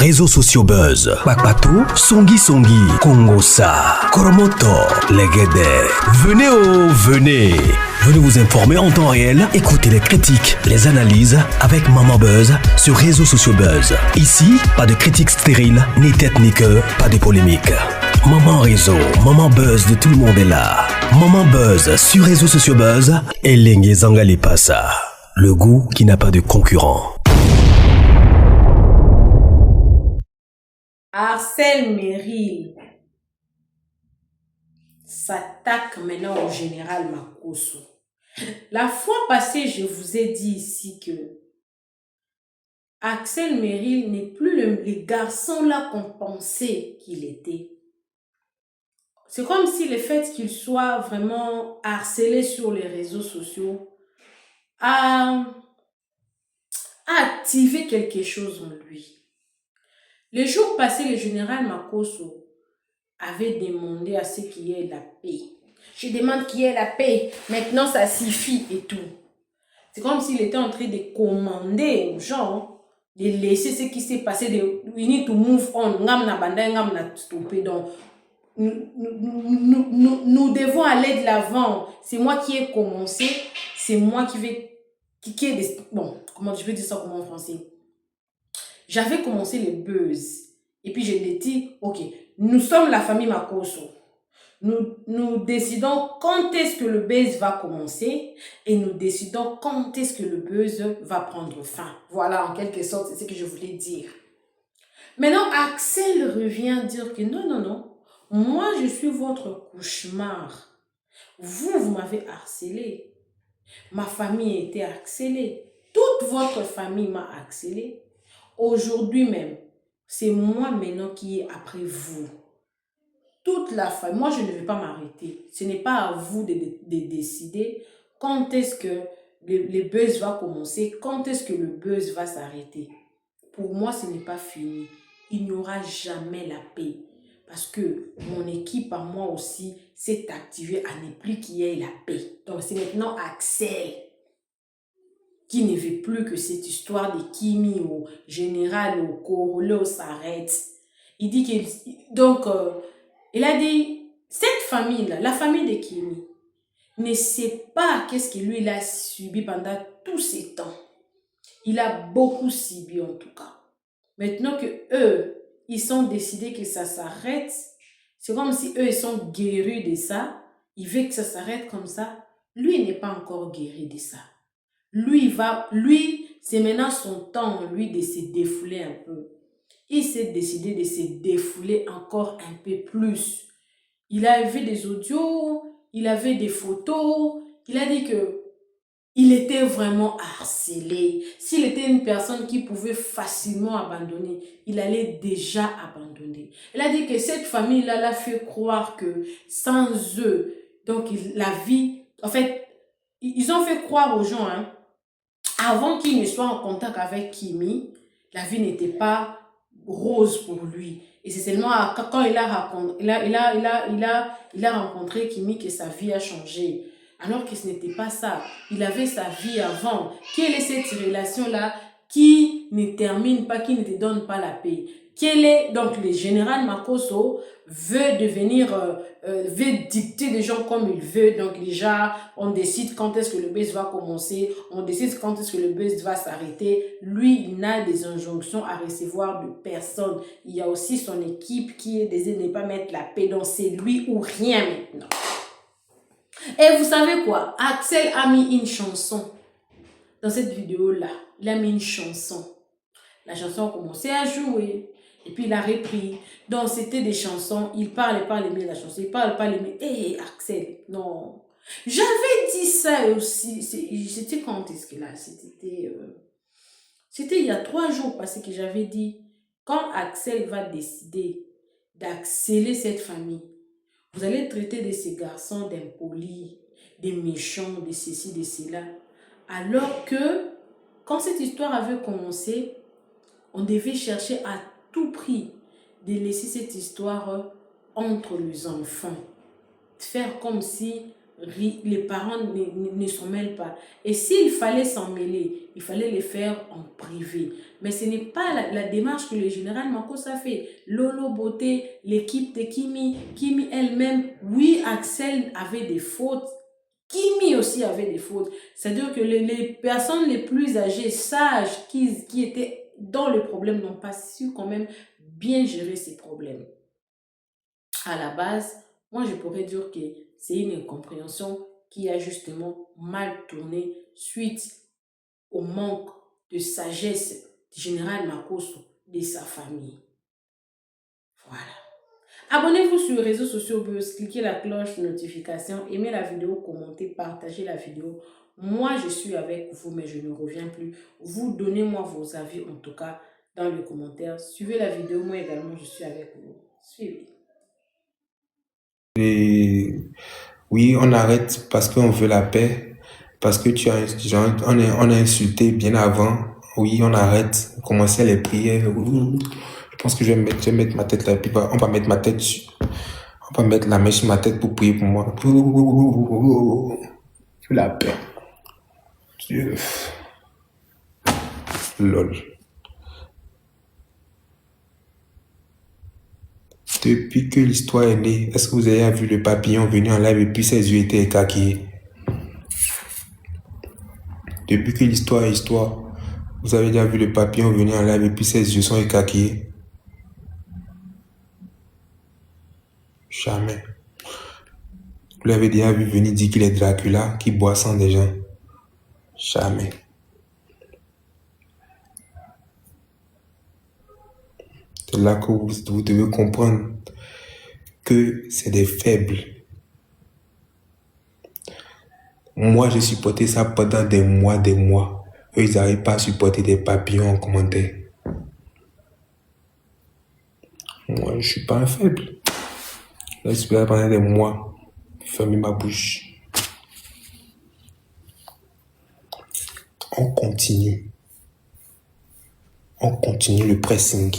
réseaux sociaux buzz. Bakpatou, Songi Songi, Kongosa, Koromoto, Legede. Venez venez. Venez vous informer en temps réel. Écoutez les critiques, les analyses avec Maman Buzz sur réseaux sociaux buzz. Ici, pas de critiques stériles, ni tête ni queue, pas de polémique. Maman réseau, Maman Buzz de tout le monde est là. Maman Buzz sur réseaux sociaux buzz. Et Lengue Zangali Passa. Le goût qui n'a pas de concurrent. Axel Merrill s'attaque maintenant au général Makosso. La fois passée, je vous ai dit ici que Axel Merrill n'est plus le garçon là qu'on pensait qu'il était. C'est comme si le fait qu'il soit vraiment harcelé sur les réseaux sociaux a activé quelque chose en lui. Les jours passés, le général Makosso avait demandé à ce qu'il y ait la paix. Je demande qu'il y ait la paix. Maintenant, ça suffit et tout. C'est comme s'il était en train de commander aux gens de laisser ce qui s'est passé. We need to move on. Donc, nous devons aller de l'avant. C'est moi qui ai commencé. C'est moi qui vais... Bon, comment je vais dire ça comment en français? J'avais commencé le buzz. Et puis je l'ai dit, ok, nous sommes la famille Makosso. Nous décidons quand est-ce que le buzz va commencer et nous décidons quand est-ce que le buzz va prendre fin. Voilà, en quelque sorte, c'est ce que je voulais dire. Maintenant, Axel revient dire que non, moi je suis votre cauchemar. Vous m'avez harcelé. Ma famille a été harcelée. Toute votre famille m'a harcelé. Aujourd'hui même, c'est moi maintenant qui est après vous. Toute la famille, moi je ne vais pas m'arrêter. Ce n'est pas à vous de décider quand est-ce que le buzz va commencer, quand est-ce que le buzz va s'arrêter. Pour moi, ce n'est pas fini. Il n'y aura jamais la paix. Parce que mon équipe, à moi aussi, s'est activée à ne plus qu'il y ait la paix. Donc c'est maintenant Axel qui ne veut plus que cette histoire de Kimi au général au Korolo s'arrête. Il dit que... Donc, il a dit, cette famille-là, la famille de Kimi, ne sait pas qu'est-ce que lui il a subi pendant tous ces temps. Il a beaucoup subi en tout cas. Maintenant que eux, ils sont décidés que ça s'arrête, c'est comme si eux, ils sont guéris de ça. Ils veulent que ça s'arrête comme ça. Lui, il n'est pas encore guéri de ça. Lui, c'est maintenant son temps, lui, de se défouler un peu. Il s'est décidé de se défouler encore un peu plus. Il a vu des audios, il avait des photos, il a dit que il était vraiment harcelé. S'il était une personne qui pouvait facilement abandonner, il allait déjà abandonner. Il a dit que cette famille-là l'a fait croire que sans eux, donc la vie, en fait, ils ont fait croire aux gens, avant qu'il ne soit en contact avec Kimi, la vie n'était pas rose pour lui. Et c'est seulement quand il a rencontré Kimi que sa vie a changé. Alors que ce n'était pas ça. Il avait sa vie avant. Quelle est cette relation-là qui ne termine pas, qui ne te donne pas la paix? Donc le général Makosso veut veut dicter les gens comme il veut. Donc déjà, on décide quand est-ce que le buzz va commencer, on décide quand est-ce que le buzz va s'arrêter. Lui, il n'a des injonctions à recevoir de personne. Il y a aussi son équipe qui est décidée de ne pas mettre la paix. Donc c'est lui ou rien maintenant. Et vous savez quoi? Axel a mis une chanson dans cette vidéo-là. Il a mis une chanson. La chanson a commencé à jouer. Et puis il a repris. Donc c'était des chansons. Il parle pas les mots de la chanson. Il parle pas les mots. Hé, Axel, non. J'avais dit ça aussi. C'était quand est-ce que là? C'était il y a 3 jours passés que j'avais dit. Quand Axel va décider d'accélérer cette famille, vous allez traiter de ces garçons d'impolis, des méchants, de ceci, de cela. Alors que, quand cette histoire avait commencé, on devait chercher à tout prix de laisser cette histoire entre les enfants. Faire comme si les parents ne s'en mêlent pas. Et s'il fallait s'en mêler, il fallait les faire en privé. Mais ce n'est pas la démarche que le général Marcos a fait. Lolo Beauté, l'équipe de Kimi elle-même, oui, Axel avait des fautes. Kimi aussi avait des fautes. C'est-à-dire que les personnes les plus âgées, sages, qui étaient dans le problème, n'ont pas su quand même bien gérer ces problèmes. À la base, moi je pourrais dire que c'est une incompréhension qui a justement mal tourné suite au manque de sagesse du général Makosso de sa famille. Voilà. Abonnez-vous sur les réseaux sociaux Buzz, cliquez la cloche de notification, aimez la vidéo, commentez, partagez la vidéo. Moi, je suis avec vous, mais je ne reviens plus. Vous donnez-moi vos avis, en tout cas, dans les commentaires. Suivez la vidéo, moi également, je suis avec vous. Suivez. Et oui, on arrête parce qu'on veut la paix, parce que on a insulté bien avant. Oui, on arrête. Commencer les prières. Je pense que je vais mettre ma tête là, puis on va mettre ma tête dessus. On va mettre la main sur ma tête pour prier pour moi. Je veux la paix. Dieu. Lol. Depuis que l'histoire est née, est-ce que vous avez vu le papillon venir en live et puis ses yeux étaient écarquillés? Depuis que l'histoire est histoire, vous avez déjà vu le papillon venir en live et puis ses yeux sont écarquillés? Jamais. Vous l'avez déjà vu venir dire qu'il est Dracula, qui boit sang des gens? Jamais. C'est là que vous devez comprendre que c'est des faibles. Moi, j'ai supporté ça pendant des mois. Eux, ils n'arrivent pas à supporter des papillons en commentaire. Moi, je ne suis pas un faible. J'ai supporté pendant des mois. Fermez ma bouche. On continue. On continue le pressing.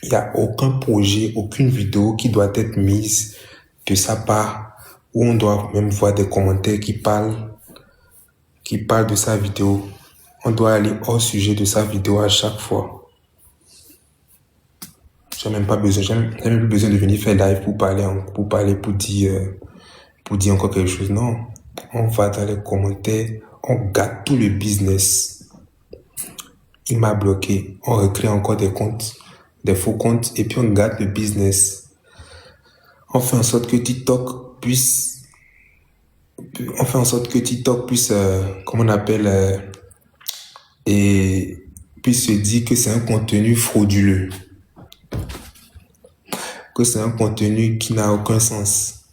Il n'y a aucun projet, aucune vidéo qui doit être mise de sa part, où on doit même voir des commentaires qui parlent de sa vidéo. On doit aller hors sujet de sa vidéo à chaque fois. J'ai même plus besoin de venir faire live pour dire encore quelque chose. Non, on va dans les commentaires, on gâte tout le business. Il m'a bloqué, on recrée encore des comptes, des faux comptes, et puis on gâte le business. On fait en sorte que TikTok puisse, comment on appelle, et puisse se dire que c'est un contenu frauduleux, que c'est un contenu qui n'a aucun sens,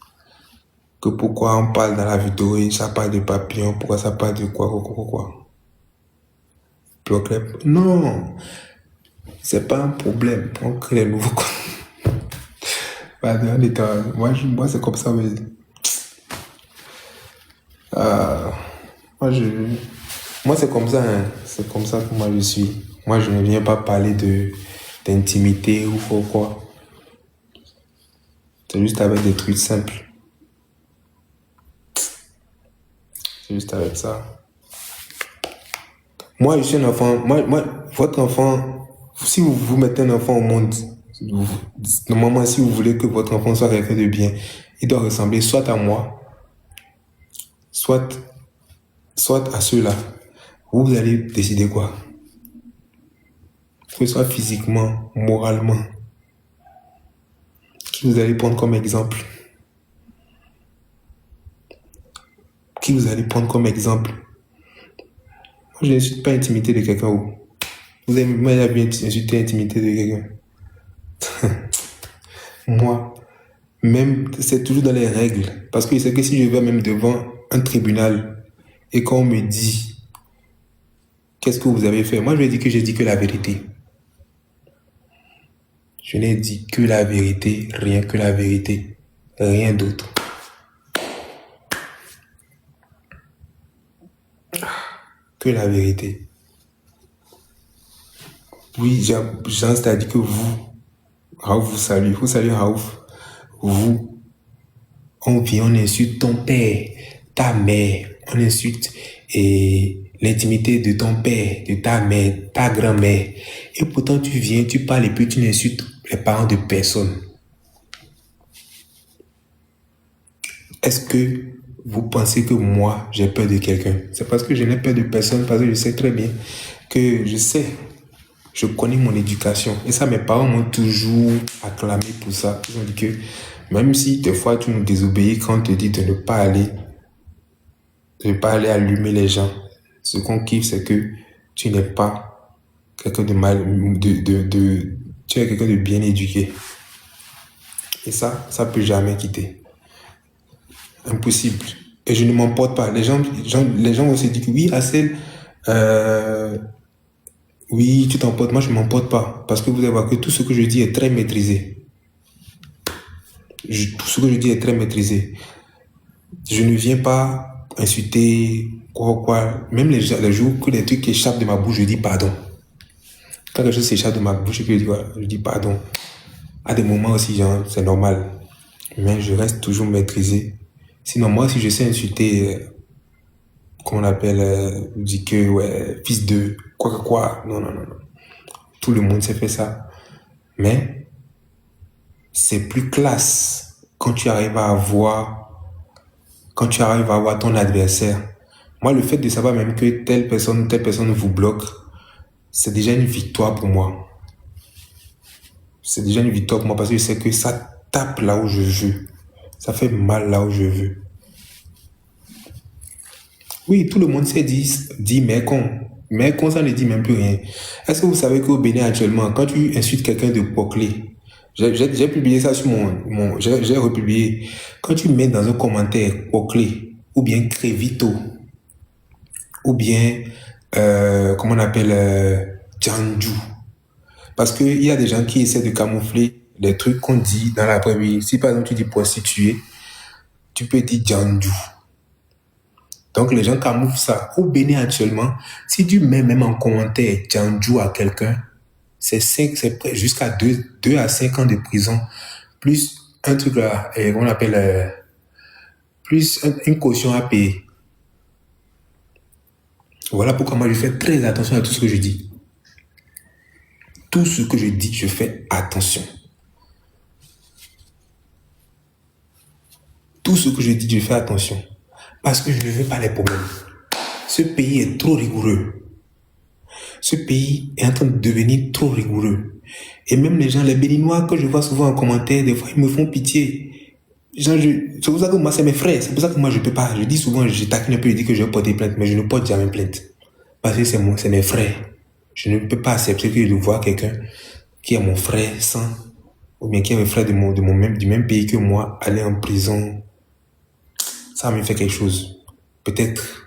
que pourquoi on parle dans la vidéo et ça parle de papillons, pourquoi ça parle de quoi. Non, c'est pas un problème, on crée les nouveaux contenus. Moi c'est comme ça, mais moi c'est comme ça, hein. C'est comme ça que moi je suis. Moi je ne viens pas parler d'intimité ou quoi. C'est juste avec des trucs simples. C'est juste avec ça. Moi je suis un enfant. Votre enfant, si vous mettez un enfant au monde, normalement si vous voulez que votre enfant soit quelqu'un de bien, il doit ressembler soit à moi, soit à ceux-là. Vous allez décider quoi? Que ce soit physiquement, moralement. Qui vous allez prendre comme exemple? Qui vous allez prendre comme exemple? Moi, je n'insulte pas l'intimité de quelqu'un. Vous avez déjà vu insulter l'intimité de quelqu'un? Moi, même, c'est toujours dans les règles. Parce que c'est que si je vais même devant un tribunal et qu'on me dit qu'est-ce que vous avez fait, moi je vais dire que j'ai dit que la vérité. Je n'ai dit que la vérité, rien que la vérité, rien d'autre. Que la vérité. Oui, Jean, c'est-à-dire que vous, Raouf vous salue. Vous saluez Raouf. Vous, On vient, on insulte ton père, ta mère, on insulte l'intimité de ton père, de ta mère, ta grand-mère. Et pourtant, tu viens, tu parles et puis tu n'insultes les parents de personne. Est-ce que vous pensez que moi, j'ai peur de quelqu'un? C'est parce que je n'ai peur de personne, parce que je sais très bien que je connais mon éducation. Et ça, mes parents m'ont toujours acclamé pour ça. Ils ont dit que même si des fois tu nous désobéis quand on te dit de ne pas aller allumer les gens, ce qu'on kiffe, c'est que tu n'es pas quelqu'un de mal, tu es quelqu'un de bien éduqué. Et ça peut jamais quitter. Impossible. Et je ne m'emporte pas. Les gens vont se dire que oui, Assel, oui, tu t'emportes. Moi, je ne m'emporte pas. Parce que vous allez voir que tout ce que je dis est très maîtrisé. Tout ce que je dis est très maîtrisé. Je ne viens pas insulter, quoi. Même les jours que les trucs échappent de ma bouche, je dis pardon. Quand quelque chose s'échappe de ma bouche, je dis pardon. À des moments aussi, genre, c'est normal. Mais je reste toujours maîtrisé. Sinon, moi, si je sais insulter, qu'on appelle, je dis que, ouais, fils de, quoi. Non. Tout le monde sait faire ça. Mais, c'est plus classe quand tu arrives à avoir ton adversaire. Moi, le fait de savoir même que telle personne vous bloque, c'est déjà une victoire pour moi. C'est déjà une victoire pour moi parce que je sais que ça tape là où je veux. Ça fait mal là où je veux. Oui, tout le monde s'est dit mais con. Mais con, ça ne dit même plus rien. Est-ce que vous savez qu'au Bénin actuellement, quand tu insultes quelqu'un de poclé, j'ai publié ça sur j'ai republié. Quand tu mets dans un commentaire poclé, ou bien crévito, ou bien, comment on appelle, Djanju. Parce qu'il y a des gens qui essaient de camoufler les trucs qu'on dit dans la vraie vie. Si par exemple tu dis prostituée, tu peux dire Djanju. Donc les gens camouflent ça. Au Bénin actuellement, si tu mets même en commentaire Djanju à quelqu'un, c'est jusqu'à 2 à 5 ans de prison, plus un truc là, on appelle, plus une caution à payer. Voilà pourquoi moi je fais très attention à tout ce que je dis. Tout ce que je dis, je fais attention. Tout ce que je dis, je fais attention. Parce que je ne veux pas les problèmes. Ce pays est trop rigoureux. Ce pays est en train de devenir trop rigoureux. Et même les gens, les Béninois que je vois souvent en commentaire, des fois, ils me font pitié. C'est pour ça que moi, c'est mes frères. C'est pour ça que moi, je peux pas. Je dis souvent, je taquine un peu, je dis que je vais porter plainte, mais je ne porte jamais plainte. Parce que c'est mes frères. Je ne peux pas accepter que je vois quelqu'un qui est mon frère sang, ou bien qui est un frère du même pays que moi, aller en prison. Ça me fait quelque chose. Peut-être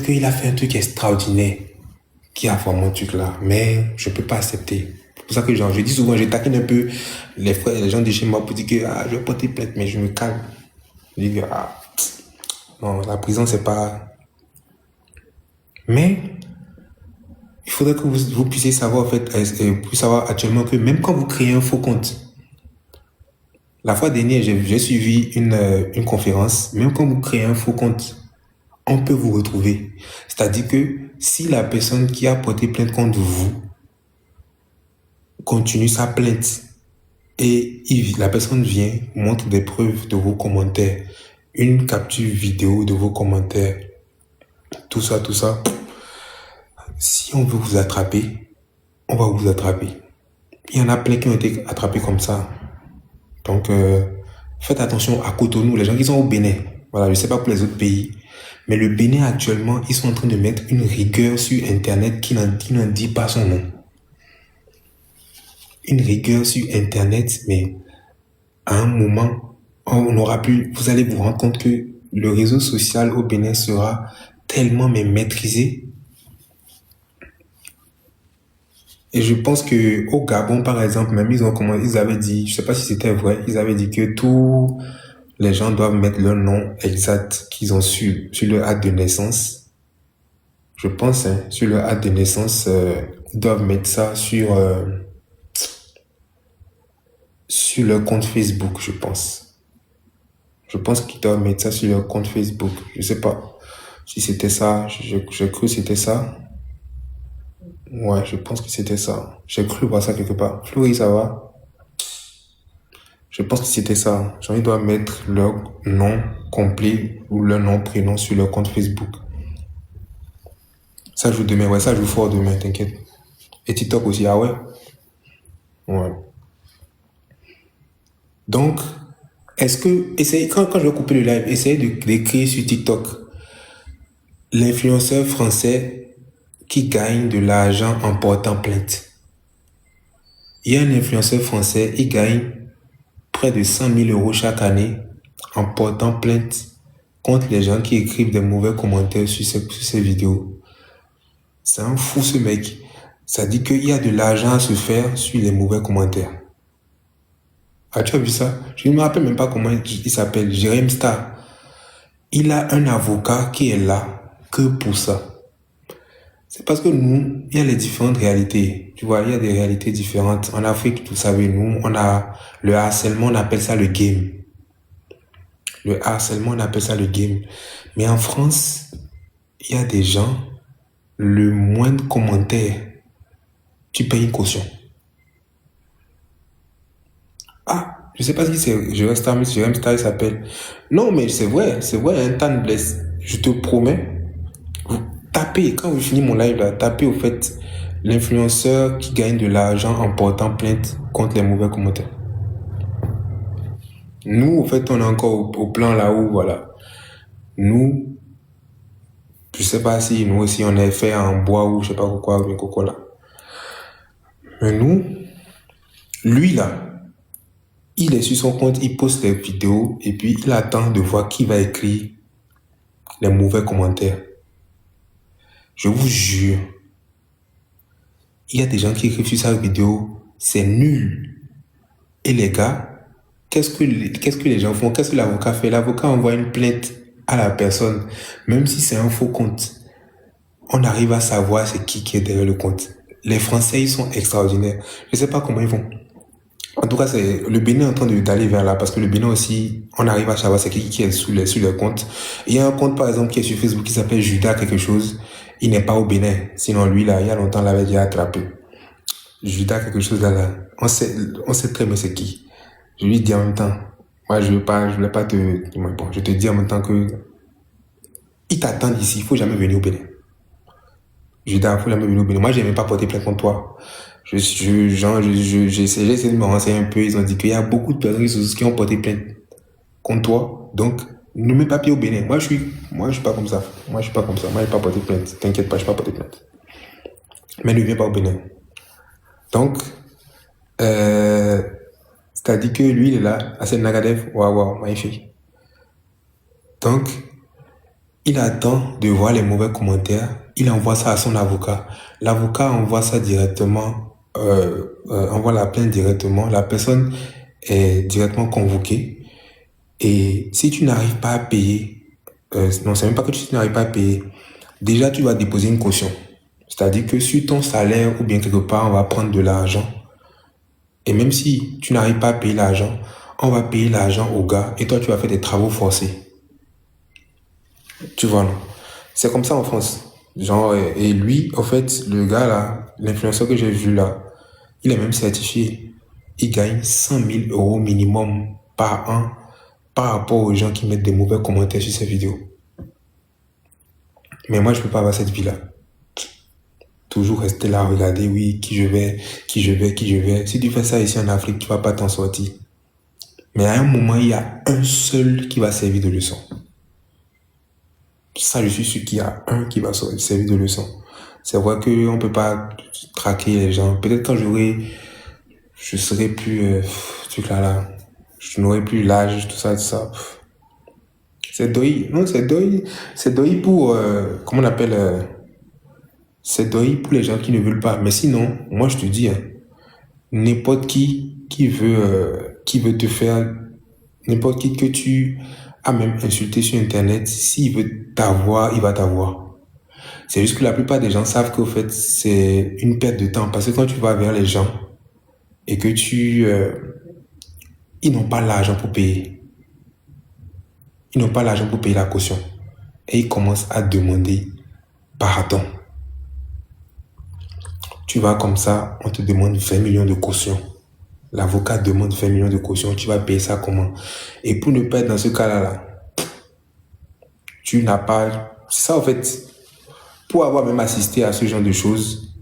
qu'il a fait un truc extraordinaire qui a formé un truc là, mais je peux pas accepter. C'est pour ça que je dis souvent, je taquine un peu les frères, les gens de chez moi pour dire que je vais porter plainte, mais je me calme. Je dis que non, la prison c'est pas. Mais il faudrait que vous puissiez savoir, en fait, puissiez savoir actuellement que même quand vous créez un faux compte, la fois dernière, j'ai suivi une conférence, même quand vous créez un faux compte, on peut vous retrouver. C'est-à-dire que si la personne qui a porté plainte contre vous continue sa plainte et la personne vient, montre des preuves de vos commentaires, une capture vidéo de vos commentaires, tout ça, si on veut vous attraper, on va vous attraper. Il y en a plein qui ont été attrapés comme ça. Donc, faites attention à Cotonou, les gens qui sont au Bénin. Voilà, je ne sais pas pour les autres pays. Mais le Bénin, actuellement, ils sont en train de mettre une rigueur sur Internet qui n'en dit pas son nom. Une rigueur sur Internet, mais à un moment, vous allez vous rendre compte que le réseau social au Bénin sera tellement maîtrisé. Et je pense que au Gabon, par exemple, même ils avaient dit, je sais pas si c'était vrai, ils avaient dit que tous les gens doivent mettre leur nom exact qu'ils ont sur leur acte de naissance. Je pense, sur leur acte de naissance, ils doivent mettre ça sur sur leur compte Facebook, je pense. Je pense qu'ils doivent mettre ça sur leur compte Facebook. Je sais pas si c'était ça. J'ai cru que c'était ça. Ouais, je pense que c'était ça. J'ai cru voir ça quelque part. Florie, ça va? Je pense que c'était ça. Genre, ils doivent mettre leur nom complet ou leur nom, prénom sur leur compte Facebook. Ça joue demain, ouais, ça joue fort demain, t'inquiète. Et TikTok aussi, ah ouais? Ouais. Donc, quand je vais couper le live, essayez d'écrire sur TikTok l'influenceur français qui gagne de l'argent en portant plainte. Il y a un influenceur français, il gagne près de 100 000 euros chaque année en portant plainte contre les gens qui écrivent des mauvais commentaires sur ses vidéos. C'est un fou ce mec. Ça dit qu'il y a de l'argent à se faire sur les mauvais commentaires. Ah, tu as vu ça? Je ne me rappelle même pas comment il s'appelle. Jérém Star. Il a un avocat qui est là que pour ça. C'est parce que nous, il y a les différentes réalités. Tu vois, il y a des réalités différentes. En Afrique, vous savez, nous, on a le harcèlement, on appelle ça le game. Le harcèlement, on appelle ça le game. Mais en France, il y a des gens, le moindre commentaire, tu payes une caution. Ah, je sais pas si c'est Jérém Star, mais Jérém Star, il s'appelle. Non, mais c'est vrai, un temps de blesse. Je te promets. Tapez, quand vous finissez mon live là, tapez au fait l'influenceur qui gagne de l'argent en portant plainte contre les mauvais commentaires. Nous, au fait, on est encore au plan là où, voilà. Nous, je sais pas si nous aussi on est fait en bois ou je sais pas quoi, mais coco là. Mais nous, lui là, il est sur son compte, il poste des vidéos et puis il attend de voir qui va écrire les mauvais commentaires. Je vous jure, il y a des gens qui écrivent sur sa vidéo, c'est nul. Et les gars, qu'est-ce que les gens font? Qu'est-ce que l'avocat fait? L'avocat envoie une plainte à la personne, même si c'est un faux compte. On arrive à savoir c'est qui est derrière le compte. Les Français, ils sont extraordinaires. Je ne sais pas comment ils font. En tout cas, le Bénin est en train d'aller vers là, parce que le Bénin aussi, on arrive à savoir c'est qui est sur le compte. Il y a un compte, par exemple, qui est sur Facebook qui s'appelle Judas quelque chose. Il n'est pas au Bénin. Sinon, lui, là, il y a longtemps, l'avait déjà attrapé. Judas quelque chose là. On sait très bien c'est qui. Je lui dis en même temps. Moi, je voulais pas te... Bon, je te dis en même temps que... Ils t'attendent ici. Il faut jamais venir au Bénin. Judas, il faut jamais venir au Bénin. Moi, je n'aimais pas porter plainte contre toi. J'ai essayé de me renseigner un peu. Ils ont dit qu'il y a beaucoup de personnes qui ont porté plainte contre toi. Donc, ne mets pas pied au Bénin. Moi, je suis pas comme ça. Moi, je n'ai pas porté plainte. T'inquiète pas, je n'ai pas porté plainte. Mais ne viens pas au Bénin. Donc, c'est-à-dire que lui, il est là, à cette Nagadev, waouh, magnifique. Donc, il attend de voir les mauvais commentaires. Il envoie ça à son avocat. L'avocat envoie ça directement, envoie la plainte directement. La personne est directement convoquée. Et si tu n'arrives pas à payer, non, c'est même pas que tu n'arrives pas à payer. Déjà, tu vas déposer une caution. C'est-à-dire que sur ton salaire ou bien quelque part, on va prendre de l'argent. Et même si tu n'arrives pas à payer l'argent, on va payer l'argent au gars et toi, tu vas faire des travaux forcés. Tu vois, non? C'est comme ça en France. Genre, et lui, en fait, le gars là, l'influenceur que j'ai vu là, il est même certifié. Il gagne 100 000 euros minimum par an par rapport aux gens qui mettent des mauvais commentaires sur ses vidéos. Mais moi, je peux pas avoir cette vie-là. Toujours rester là, regarder, oui, qui je vais. Si tu fais ça ici en Afrique, tu vas pas t'en sortir. Mais à un moment, il y a un seul qui va servir de leçon. Ça, je suis sûr qu'il y a un qui va servir de leçon. C'est vrai qu'on peut pas traquer les gens. Peut-être quand je serai plus, je n'aurai plus l'âge, tout ça. C'est deuil. Non, c'est deuil pour, comment on appelle, c'est deuil pour les gens qui ne veulent pas. Mais sinon, moi je te dis, hein, n'importe qui veut te faire, n'importe qui que tu as même insulté sur Internet, s'il veut t'avoir, il va t'avoir. C'est juste que la plupart des gens savent qu'au fait, c'est une perte de temps. Parce que quand tu vas vers les gens et que tu ils n'ont pas l'argent pour payer. Ils n'ont pas l'argent pour payer la caution. Et ils commencent à demander pardon. Tu vas comme ça, on te demande 20 millions de caution. L'avocat demande 20 millions de caution, tu vas payer ça comment? Et pour ne pas être dans ce cas-là, tu n'as pas... C'est ça en fait. Pour avoir même assisté à ce genre de choses,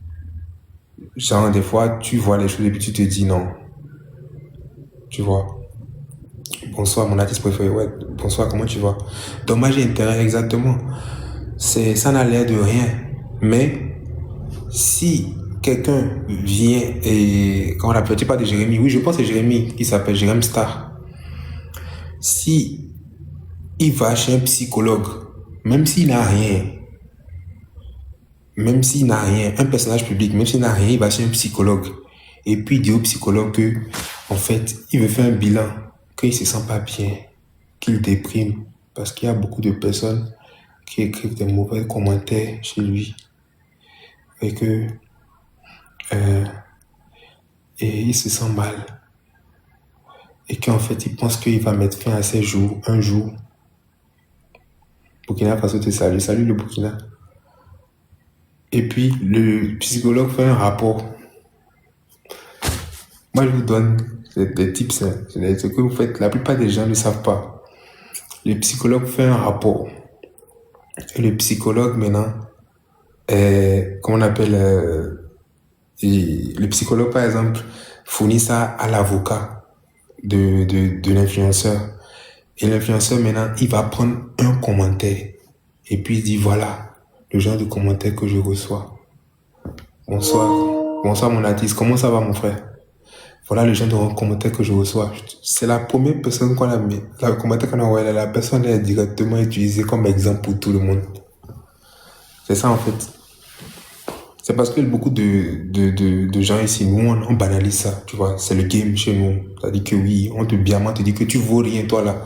genre des fois, tu vois les choses et puis tu te dis non. Tu vois. Bonsoir, mon artiste préféré. Ouais, bonsoir, comment tu vas? Dommage et intérêt, exactement. Ça n'a l'air de rien. Mais si quelqu'un vient et... Comment on l'appelle? Tu parles de Jérémy. Oui, je pense que c'est Jérémy qui s'appelle Jérémy Star. Si il va chez un psychologue, même s'il n'a rien, un personnage public, même s'il n'a rien, il va chez un psychologue. Et puis il dit au psychologue que, en fait, il veut faire un bilan, qu'il ne se sent pas bien, qu'il déprime. Parce qu'il y a beaucoup de personnes qui écrivent des mauvais commentaires chez lui. Et que... et il se sent mal. Et qu'en fait, il pense qu'il va mettre fin à ses jours, un jour. Burkina Faso te salue. Salut le Burkina. Et puis, le psychologue fait un rapport. Moi, je vous donne des tips. Hein. Ce que vous faites, la plupart des gens ne savent pas. Le psychologue fait un rapport. Et le psychologue, maintenant, comment on appelle... le psychologue, par exemple, fournit ça à l'avocat de l'influenceur. Et l'influenceur, maintenant, il va prendre un commentaire. Et puis, il dit, voilà, le genre de commentaire que je reçois. Bonsoir. Bonsoir, mon artiste. Comment ça va, mon frère? Voilà le genre de commentaire que je reçois. C'est la première personne qu'on a mis. Le commentaire qu'on a envoyé, la personne est directement utilisée comme exemple pour tout le monde. C'est ça, en fait. C'est parce que beaucoup de gens ici, nous, on banalise ça, tu vois. C'est le game chez nous. C'est-à-dire que oui, on te biamment, te dit que tu vaux rien, toi, là.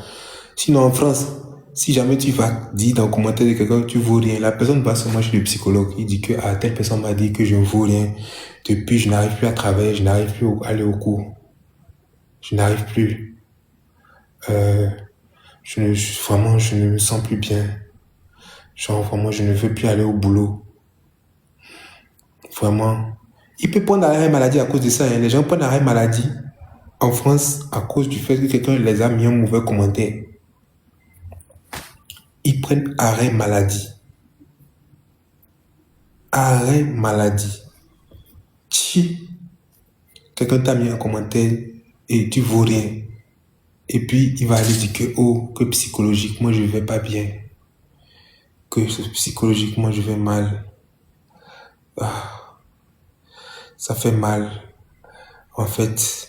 Sinon, en France, si jamais tu vas dire dans le commentaire de quelqu'un que tu vaux rien, la personne va seulement chez le psychologue. Il dit que telle personne m'a dit que je ne vaux rien. Depuis, je n'arrive plus à travailler, je n'arrive plus à aller au cours. Je n'arrive plus. Vraiment, je ne me sens plus bien. Genre, vraiment, je ne veux plus aller au boulot. Vraiment. Il peut prendre arrêt maladie à cause de ça. Hein. Les gens prennent arrêt maladie en France à cause du fait que quelqu'un les a mis un mauvais commentaire. Ils prennent arrêt maladie. Arrêt maladie. Quelqu'un t'a mis un commentaire et tu vaux rien. Et puis, il va aller dire que psychologiquement, je vais pas bien. Que psychologiquement, je vais mal. Ça fait mal. En fait.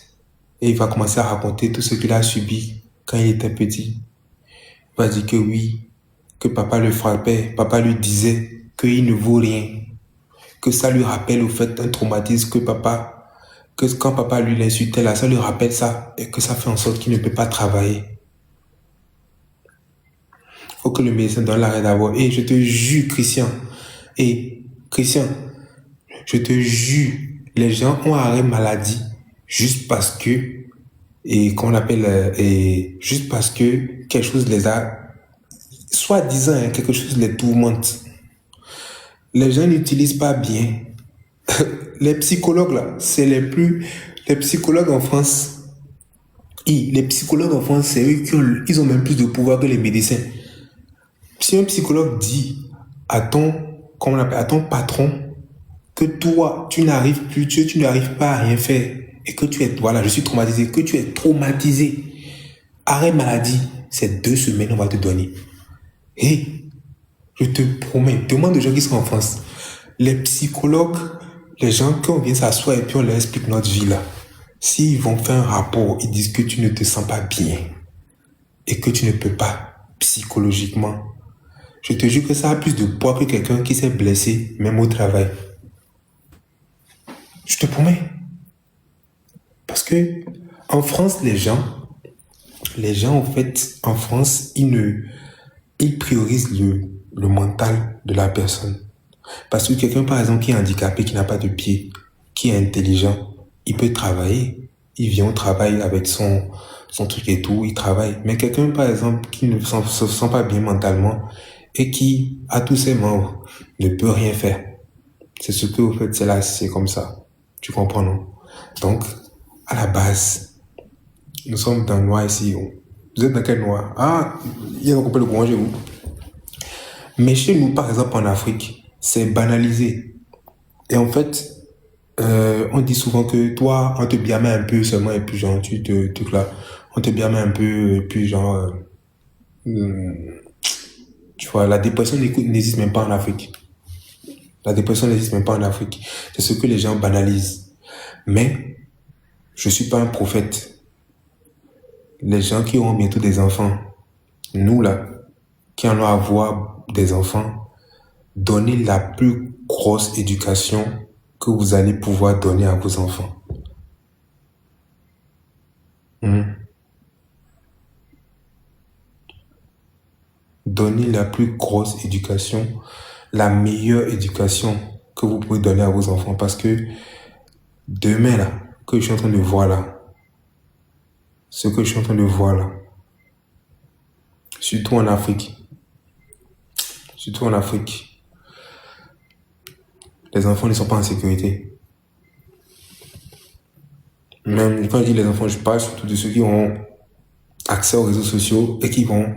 Et il va commencer à raconter tout ce qu'il a subi quand il était petit. Il va dire que oui, que papa le frappait, papa lui disait qu'il ne vaut rien. Que ça lui rappelle au fait un traumatisme que quand papa lui l'insultait là, ça lui rappelle ça et que ça fait en sorte qu'il ne peut pas travailler. Il faut que le médecin donne l'arrêt d'abord. Et je te jure, Christian, je te jure, les gens ont arrêt maladie juste parce que, juste parce que quelque chose les a, soi-disant, quelque chose les tourmente. Les gens n'utilisent pas bien. Les psychologues là, les psychologues en France, c'est eux ils ont même plus de pouvoir que les médecins. Si un psychologue dit à ton patron que toi, tu n'arrives pas à rien faire et que je suis traumatisé, que tu es traumatisé, arrêt maladie, c'est 2 semaines, on va te donner. Et je te promets, demande aux gens qui sont en France, les psychologues, les gens qui vient s'asseoir et puis on leur explique notre vie là, s'ils vont faire un rapport, ils disent que tu ne te sens pas bien et que tu ne peux pas psychologiquement. Je te jure que ça a plus de poids que quelqu'un qui s'est blessé, même au travail. Je te promets. Parce que en France, les gens en fait, en France, ils priorisent le mental de la personne. Parce que quelqu'un, par exemple, qui est handicapé, qui n'a pas de pied, qui est intelligent, il peut travailler. Il vient au travail avec son son truc et tout, il travaille. Mais quelqu'un, par exemple, qui ne se sent pas bien mentalement et qui a tous ses membres, ne peut rien faire. C'est ce que, en fait, c'est là, c'est comme ça. Tu comprends, non? Donc, à la base, nous sommes dans le noir ici. Vous êtes dans quel noir? Ah, il y a un coupé le courant chez vous. Mais chez nous, par exemple, en Afrique, c'est banalisé. Et en fait, on dit souvent que toi, on te blâme un peu seulement, et puis genre, on te blâme un peu, et puis genre, tu vois, la dépression n'existe même pas en Afrique. La dépression n'existe même pas en Afrique. C'est ce que les gens banalisent. Mais, je suis pas un prophète. Les gens qui auront bientôt des enfants, nous là, qui allons avoir des enfants, donnez la plus grosse éducation que vous allez pouvoir donner à vos enfants. Donnez la plus grosse éducation, la meilleure éducation que vous pouvez donner à vos enfants, parce que demain là, que je suis en train de voir là, ce que je suis en train de voir là, surtout en Afrique, les enfants ne sont pas en sécurité. Même quand je dis les enfants, je parle surtout de ceux qui ont accès aux réseaux sociaux et qui vont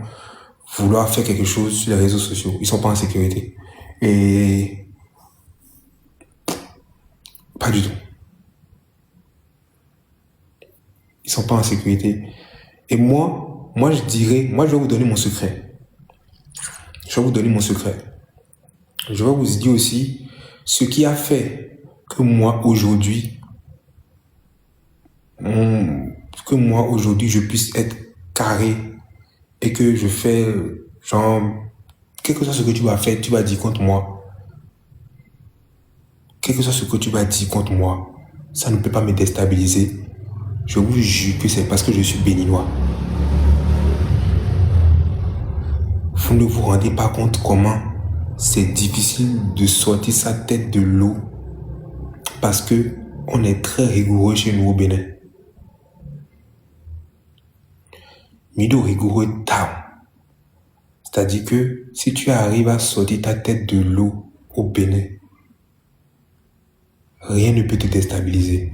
vouloir faire quelque chose sur les réseaux sociaux. Ils ne sont pas en sécurité. Et pas du tout. Ils ne sont pas en sécurité. Et moi je dirais, je vais vous donner mon secret. Je vais vous dire aussi ce qui a fait que moi aujourd'hui, je puisse être carré et que je fais, genre, quel que soit ce que tu vas faire, tu vas dire contre moi. Quel que soit ce que tu vas dire contre moi, ça ne peut pas me déstabiliser. Je vous jure que c'est parce que je suis béninois. Vous ne vous rendez pas compte comment c'est difficile de sortir sa tête de l'eau parce que on est très rigoureux chez nous au Bénin. Mido rigoureux tao. C'est-à-dire que si tu arrives à sortir ta tête de l'eau au Bénin, rien ne peut te déstabiliser.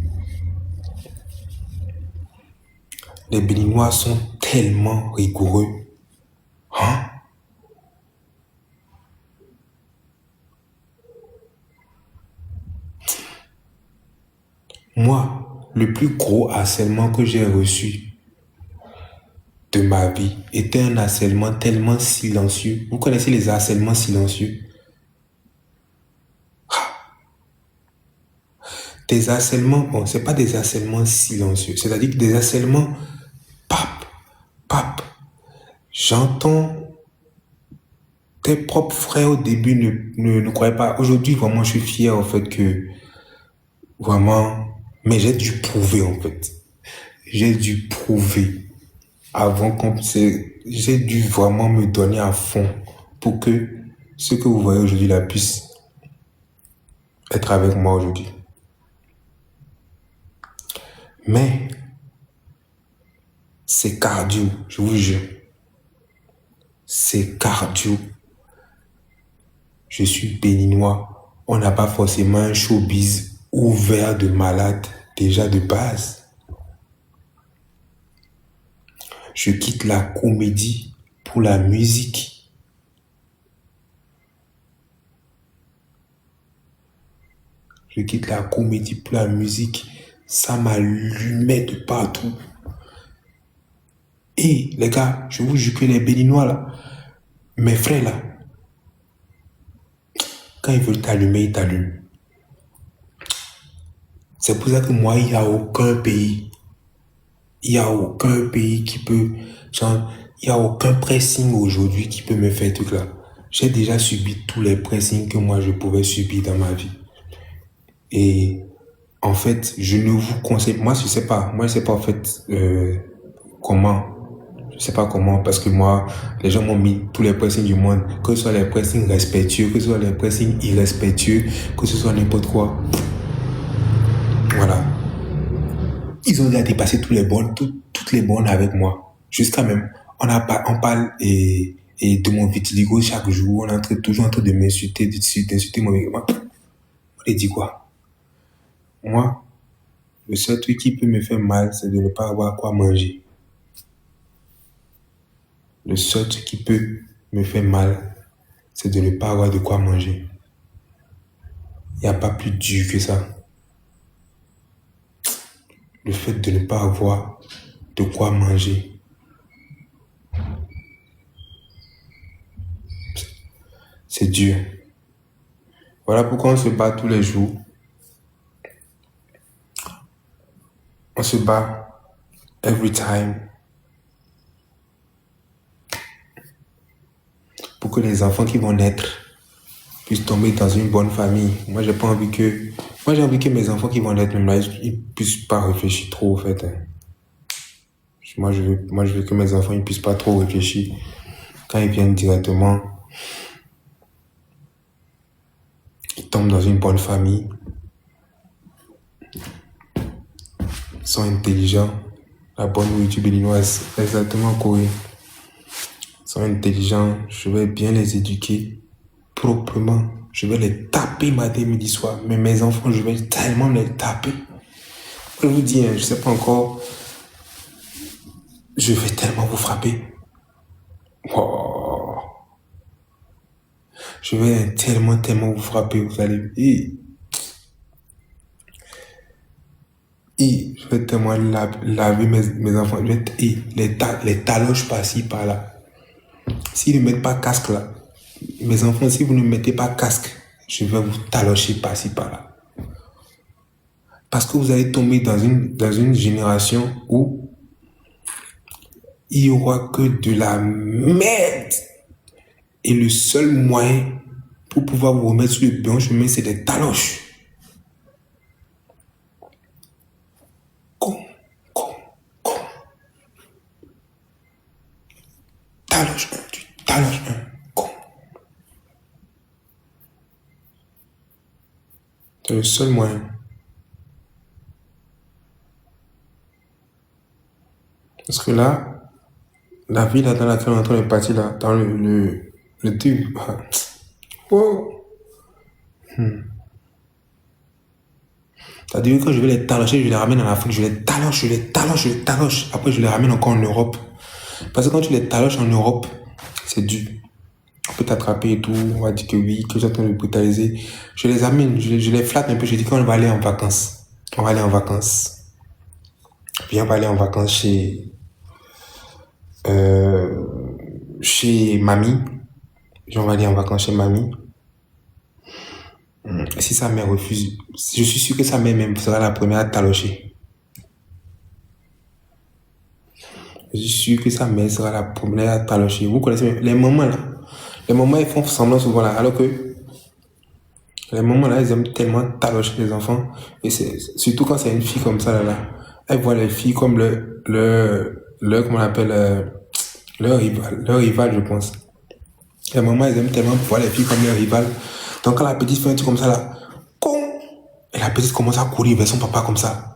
Les Béninois sont tellement rigoureux. Hein? Moi, le plus gros harcèlement que j'ai reçu de ma vie était un harcèlement tellement silencieux. Vous connaissez les harcèlements silencieux? Des harcèlements, bon, c'est pas des harcèlements silencieux. C'est-à-dire que des harcèlements, pap. J'entends tes propres frères au début ne croyaient pas. Aujourd'hui, vraiment, je suis fier en fait que vraiment, mais j'ai dû prouver en fait. J'ai dû prouver avant j'ai dû vraiment me donner à fond pour que ce que vous voyez aujourd'hui là puisse être avec moi aujourd'hui. Mais c'est cardio, je vous jure. C'est cardio. Je suis béninois. On n'a pas forcément un showbiz ouvert de malade déjà de base. Je quitte la comédie pour la musique. Je quitte la comédie pour la musique. Ça m'allumait de partout. Et les gars, je vous jure que les Béninois là, mes frères là, quand ils veulent t'allumer, ils t'allument. C'est pour ça que moi, il n'y a aucun pays. Il n'y a aucun pays qui peut, genre, il n'y a aucun pressing aujourd'hui qui peut me faire tout là. J'ai déjà subi tous les pressings que moi je pouvais subir dans ma vie. Et en fait, je ne vous conseille, moi je sais pas en fait comment. Je sais pas comment, parce que moi, les gens m'ont mis tous les pressings du monde, que ce soit les pressings respectueux, que ce soit les pressings irrespectueux, que ce soit n'importe quoi. Voilà. Ils ont déjà dépassé tous les bornes, toutes toutes les bornes avec moi. Jusqu'à même, on parle et de mon vitiligo chaque jour. On est toujours en train de m'insulter, d'insulter mon mec. On dit quoi? Moi, le seul truc qui peut me faire mal, c'est de ne pas avoir quoi manger. Le seul truc qui peut me faire mal, c'est de ne pas avoir de quoi manger. Il n'y a pas plus dur que ça. Le fait de ne pas avoir de quoi manger. C'est dur. Voilà pourquoi on se bat tous les jours. On se bat every time. Pour que les enfants qui vont naître puissent tomber dans une bonne famille. Moi, j'ai envie que mes enfants qui vont naître, même là, ils puissent pas réfléchir trop, en fait. Moi, je veux que mes enfants, ils puissent pas trop réfléchir. Quand ils viennent directement, ils tombent dans une bonne famille. Ils sont intelligents. La bonne nourriture béninoise, exactement en Corée. Ils sont intelligents. Je vais bien les éduquer proprement. Je vais les taper matin, midi, soir. Mais mes enfants, je vais tellement les taper. Je vous dis, je sais pas encore. Je vais tellement vous frapper. Oh. Je vais tellement vous frapper. Vous allez... je vais tellement laver mes enfants. Je vais les taloches par-ci, par-là. S'ils ne mettent pas casque là, mes enfants, si vous ne mettez pas casque, je vais vous talocher par-ci, par-là. Parce que vous allez tomber dans une génération où il n'y aura que de la merde. Et le seul moyen pour pouvoir vous remettre sur le bon chemin, c'est des taloches. Taloche un, tu taloches un, con. C'est le seul moyen. Parce que là, la vie là dans laquelle on est en train de partir là, dans le tube. Wow. C'est-à-dire que quand je vais les talocher, je les ramène en Afrique, je les taloche. Après, je les ramène encore en Europe. Parce que quand tu les taloches en Europe, c'est dur. On peut t'attraper et tout, on va dire que oui, que j'attends de brutaliser. Je les amène, je les flatte un peu, je dis qu'on va aller en vacances. On va aller en vacances. Puis on va aller en vacances chez mamie. Puis on va aller en vacances chez mamie. Si sa mère refuse, je suis sûr que sa mère même sera la première à talocher. Je suis sûr que sa mère sera la première à talocher. Vous connaissez les mamans là. Les mamans, ils font semblant souvent là. Alors que les mamans là, ils aiment tellement talocher les enfants. Et c'est surtout quand c'est une fille comme ça là. Elles voient les filles comme comment on appelle, leur rival, je pense. Les mamans, elles aiment tellement voir les filles comme leur rival. Donc quand la petite fait un truc comme ça là, con, et la petite commence à courir vers son papa comme ça.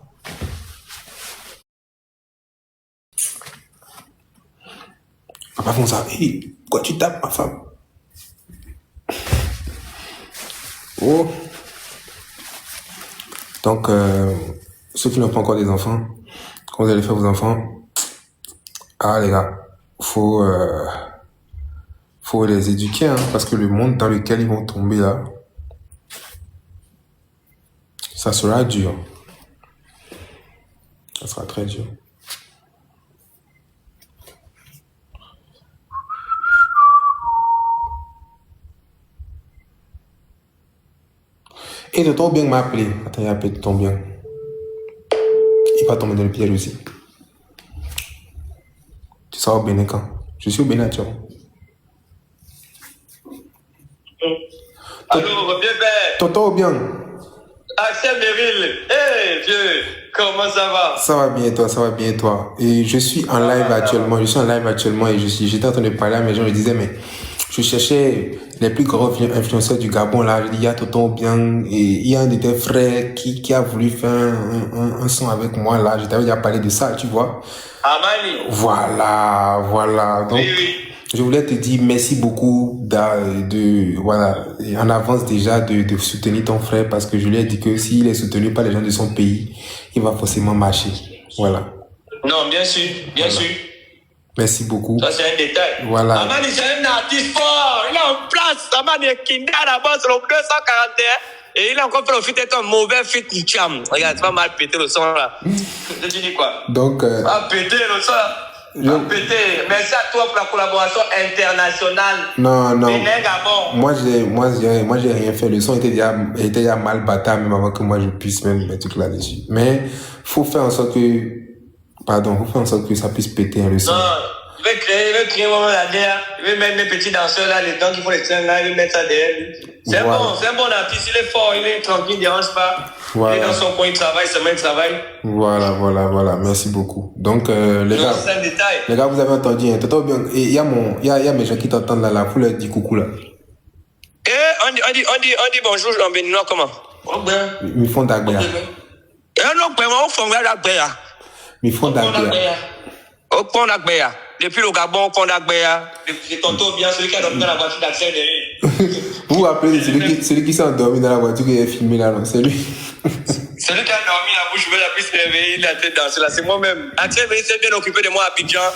Papa font ça, hey, pourquoi tu tapes ma femme? Oh. Donc, ceux qui n'ont pas encore des enfants, quand vous allez faire vos enfants, les gars, faut les éduquer, hein, parce que le monde dans lequel ils vont tomber là, ça sera dur. Ça sera très dur. Et Tonton Bien m'a appelé. Attends, il a appelé Tonton Bien. Il va tomber dans le piège aussi. Tu seras au Bénin quand? Je suis au Bénin, tu vois. Allô, bien bête. Tonton Bien. Axel Meryl. Hey, Dieu, comment ça va? Ça va bien, toi, ça va bien, toi. Et je suis en live actuellement. Je suis en live actuellement et j'étais en train de parler à mes gens. Je disais, mais je cherchais les plus grands influenceurs du Gabon, là. Je dis, il y a Tonton Bien, et il y a un de tes frères qui a voulu faire un son avec moi, là. Je t'avais déjà parlé de ça, tu vois. Amani. Voilà. Donc, Oui. je voulais te dire merci beaucoup voilà, en avance déjà de soutenir ton frère, parce que je lui ai dit que s'il est soutenu par les gens de son pays, il va forcément marcher. Voilà. Non, bien sûr. Merci beaucoup. Ça, c'est un détail. Voilà. Amani, c'est un artiste fort. Il est en place. Amani est Kinder là-bas sur le 241. Et il a encore profité d'un mauvais fit Nicham. Regarde, tu vas mal péter le son là. Tu dis quoi? Donc, va péter le son. Va péter. Merci à toi pour la collaboration internationale. Non. Bénin, Gabon. Moi, j'ai rien fait. Le son était déjà mal bâtard, même avant que moi je puisse même mettre tout là-dessus. Mais, faut faire en sorte que ça puisse péter le son. Non, il veut créer vraiment la guerre. Il veut mettre mes petits danseurs là, les dents qui font les scènes là, il veut mettre ça derrière lui. C'est un bon artiste, il est fort, il est tranquille, il ne dérange pas. Voilà. Il est dans son coin, il travaille, semaine il travaille. Voilà, merci beaucoup. Donc, les gars, c'est un détail. Les gars, vous avez entendu, hein, bien. Et il y a mes gens qui t'entendent là, vous leur dites coucou là. On dit bonjour en béninois comment? Ils font d'agréa. Non, vraiment, on fait d'agréa. Ils font d'agréa. Au pont d'agréa. Depuis le Gabon, au pont d'agréa. C'est tonton bien, celui qui a dormi dans la voiture d'accès derrière. Vous vous rappelez de celui qui s'est endormi dans la voiture qui est filmé là, non? C'est lui. Celui qui a dormi la bouche ouverte, a pu se réveiller, il a été dansé là, c'est moi-même. Axel Meril s'est bien occupé de moi à Abidjan.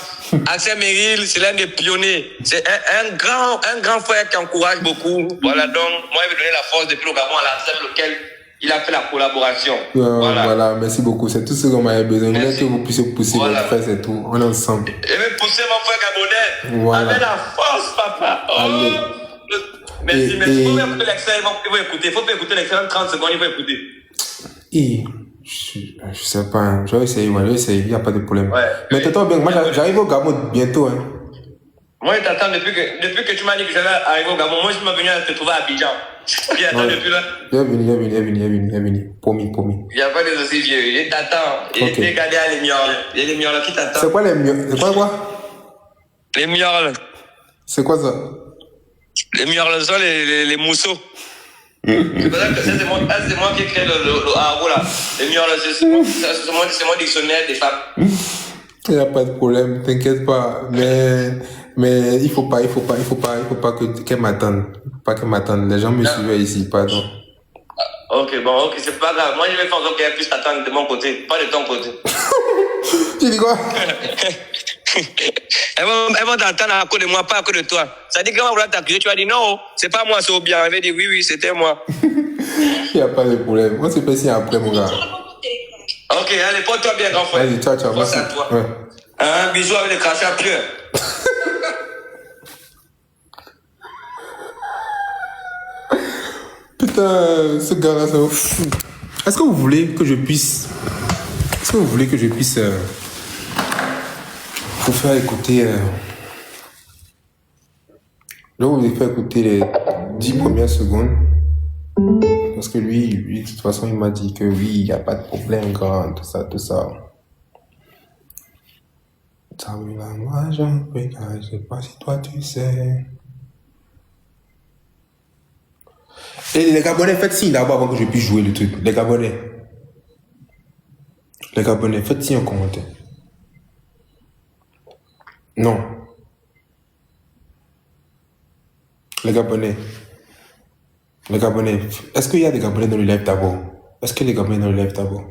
Axel Meril, c'est l'un des pionniers. C'est un grand frère qui encourage beaucoup. Voilà, donc, moi, il veut donner la force depuis le Gabon à l'artiste avec lequel il a fait la collaboration. Voilà, merci beaucoup. C'est tout ce qu'on m'avait besoin. Je voulais que vous puissiez pousser votre frère, c'est tout. On est ensemble. Et même pousser mon frère gabonais. Voilà. Avec la force, papa. Allez. Merci. Il faut écouter l'extrait, il faut écouter. Il faut pas écouter l'extrait, 30 secondes, il faut écouter. Je sais pas, hein. Je vais essayer, il n'y a pas de problème. Ouais, mais t'attends bien, moi j'arrive au Gabon bientôt. Hein. Moi je t'attends depuis que tu m'as dit que j'allais arriver au Gabon. Moi je suis venu te trouver à Abidjan. Puis attends depuis là. Il est venu. Promis. Il n'y a pas de soucis vieux, il t'attend. Il est regardé à les miaules. Il y a les miaules qui t'attendent. C'est quoi les miaules? C'est quoi? Les miaules. C'est quoi ça? Les miaules sont les mousseaux. C'est pour ça que c'est moi qui ai créé le haro là. Les miaules, c'est mon dictionnaire des femmes. Il n'y a pas de problème, t'inquiète pas. Mais il faut pas qu'elle m'attende. Pas qu'elle m'attende. Les gens me suivent ici, pardon. Ok, c'est pas grave. Moi, je vais faire en sorte qu'elle puisse t'attendre de mon côté, pas de ton côté. Tu dis quoi? Elles vont t'entendre à cause de moi, pas à cause de toi. Ça dit qu'elle va vouloir t'accuser, tu vas dire non, c'est pas moi, c'est au bien. Elle va dire oui, c'était moi. Il n'y a pas de problème. On se fait si après, mon gars. Ok, allez, porte-toi bien, grand frère. Vas-y, ciao. Pense à toi. Ouais. Un bisou avec le crachat pieux. Putain, ce gars-là, c'est fou. Est-ce que vous voulez que je puisse vous faire écouter je vais vous faire écouter les 10 premières secondes. Parce que lui, de toute façon, il m'a dit que oui, il n'y a pas de problème, grand, tout ça. Moi, je sais pas si toi tu sais. Et les Gabonais, faites signe d'abord avant que je puisse jouer le truc. Les Gabonais, faites signe en commentaire. Non. Les Gabonais. Est-ce qu'il y a des Gabonais dans le live d'abord? Est-ce que les Gabonais dans le live d'abord?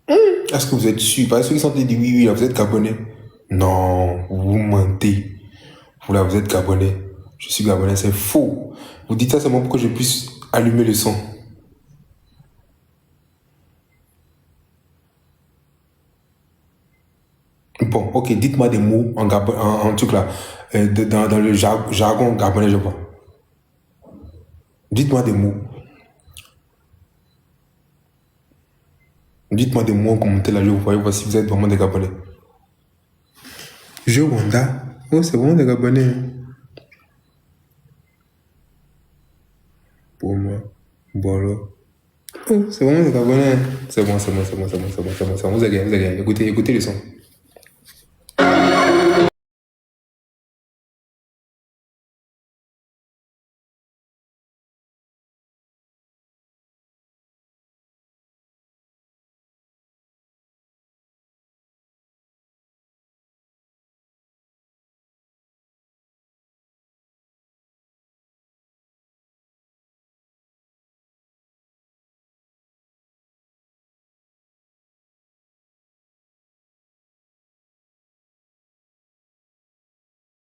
Est-ce que vous êtes sûr? Parce que ceux qui sont dit oui, là, vous êtes Gabonais. Non, vous mentez. Vous êtes Gabonais. Je suis Gabonais, c'est faux. Vous dites ça seulement pour que je puisse allumer le son. Bon, ok, dites-moi des mots en truc là, dans le jargon gabonais, je vois. Dites-moi des mots. Dites-moi des mots en commentaire là, je vous voyez, voici, vous êtes vraiment des Gabonais. Je Wanda. Oh, c'est vraiment des Gabonais. Pour moi. Bon, oh, c'est vraiment des Gabonais. C'est bon. Vous avez gagné. Écoutez le son.